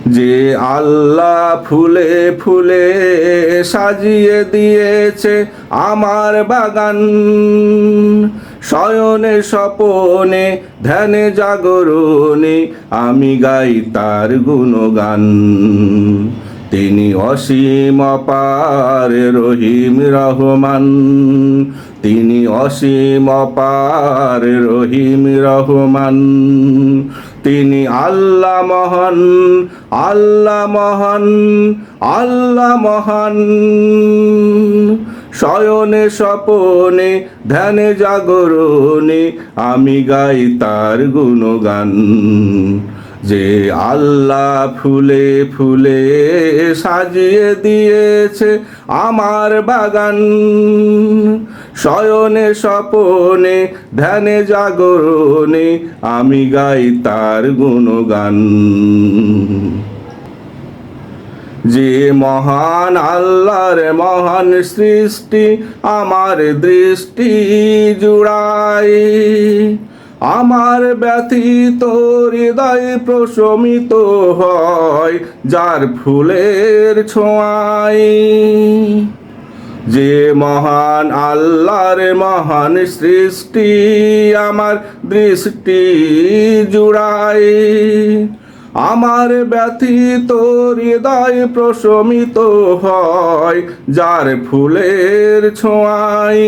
যে আল্লাহ ফুলে ফুলে সাজিয়ে দিয়েছে আমার বাগান, শয়নে স্বপনে ধ্যানে জাগরণে আমি গাই তার গুণগান। তিনি অসীম অপার রহিম রহমান, তিনি অসীম অপার রহিম রহমান। তিনি আল্লাহ মহান, আল্লাহ মহান, আল্লাহ মহান। শয়নে স্বপনে ধ্যানে জাগরণে আমি গাই তার গুণগান। যে আল্লাহ ফুলে ফুলে সাজিয়ে দিয়েছে আমার বাগান, শয়নে স্বপনে ধ্যানে জাগরণে আমি গাই তার গুণগান। যে মহান আল্লাহর মহান সৃষ্টি আমার দৃষ্টি জুড়ায়, আমার ব্যথিত হৃদয় প্রশমিত হয় যার ফুলের ছোঁয়ায়। যে মহান আল্লাহর মহান সৃষ্টি আমার দৃষ্টি জুড়ায়, আমার ব্যথিত হৃদয় প্রশমিত হয় যার ফুলের ছোঁয়ায়।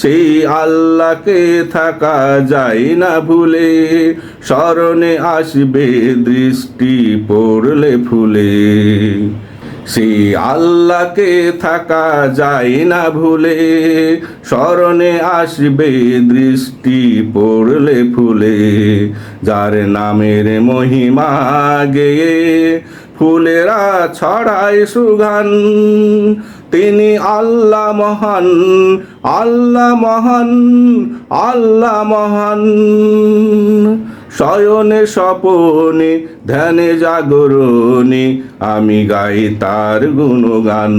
সেই আল্লাহকে থাকা যায় না ভুলে, স্মরণে আসবে দৃষ্টি পড়লে ফুলে। সেই আল্লাহকে থাকা যায় না ভুলে, স্মরণে আসবে দৃষ্টি পড়লে ফুলে। যার নামের মহিমা গেয়ে ফুলেরা ছড়ায় সুঘ্রাণ, তিনি আল্লাহ মহান, আল্লাহ মহান, আল্লাহ মহান। শয়নে স্বপনে ধ্যানে জাগরণে আমি গাই তার গুণগান।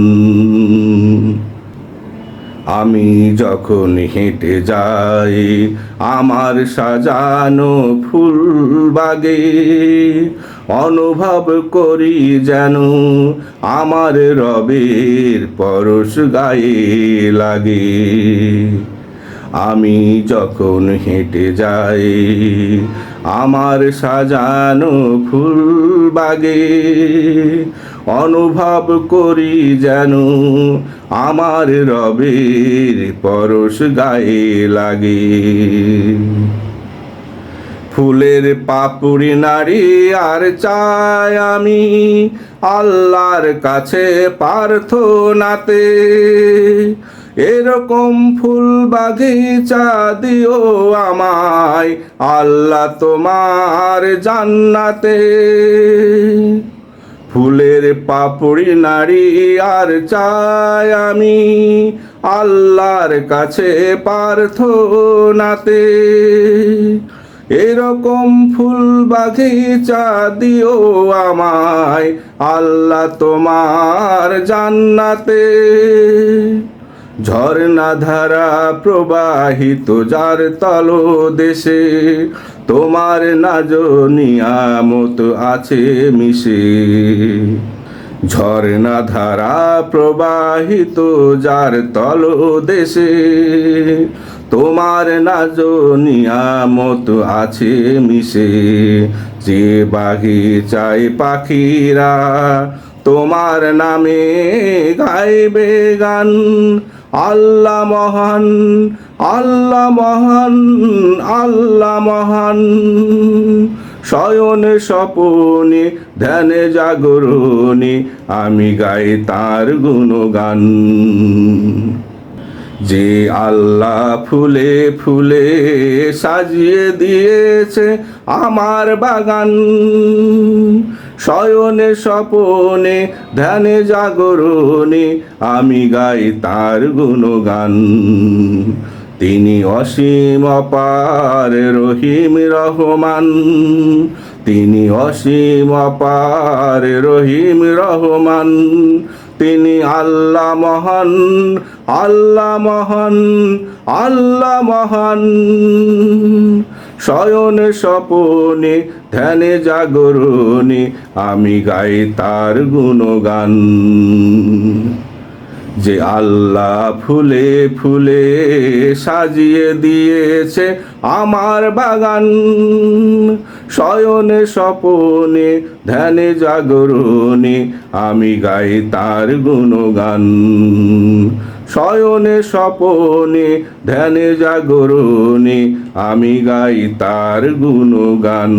আমি যখন হেঁটে যাই আমার সাজানো ফুল বাগে, অনুভব করি যেন আমার রবের পরশ গায়ে লাগে। আমি যখন হেঁটে যাই আমার সাজানো ফুল বাগে, অনুভব করি যেন আমার রবের পরশ গায়ে লাগে। ফুলের পাপড়ি নাড়ি আর চাই আমি আল্লাহর কাছে প্রার্থনাতে, এরকম ফুল বাগিচা দিও আমায় আল্লাহ তোমার জান্নাতে। ফুলের পাপড়ি নাড়ি আর চাই আমি আল্লাহর কাছে প্রার্থনাতে, এরকম ফুল বাগিচা দিও আমায় আল্লাহ তোমার জান্নাতে। ঝর্ণা ধারা প্রবাহিত যার তলদেশে, তোমার নাজ নিয়ামত আছে মিশে। ঝর্ণা ধারা প্রবাহিত যার তলদেশে, তোমার নাজ নিয়ামত আছে মিশে। যে বাগিচায় পাখিরা তোমার নামে গাইবে গান, আল্লাহ মহান, আল্লাহ মহান, আল্লাহ মহান। শয়নে স্বপনে ধ্যানে জাগরণে আমি গাই তার গুণগান। যে আল্লাহ ফুলে ফুলে সাজিয়ে দিয়েছে আমার বাগান, শয়নে স্বপনে ধ্যানে জাগরণে আমি গাই তার গুণগান। তিনি অসীম অপার রহিম রহমান, তিনি অসীম অপার রহিম রহমান। তিনি আল্লাহ মহান, আল্লাহ মহান, আল্লাহ মহান। শয়নে স্বপনে ধ্যানে জাগরণে আমি গাই তার গুণগান। যে আল্লাহ ফুলে ফুলে সাজিয়ে দিয়েছে আমার বাগান, শয়নে স্বপনে ধ্যানে জাগরণে আমি গাই তার গুণগান। শয়নে স্বপনে ধ্যানে জাগরণে আমি গাই তার গুণগান।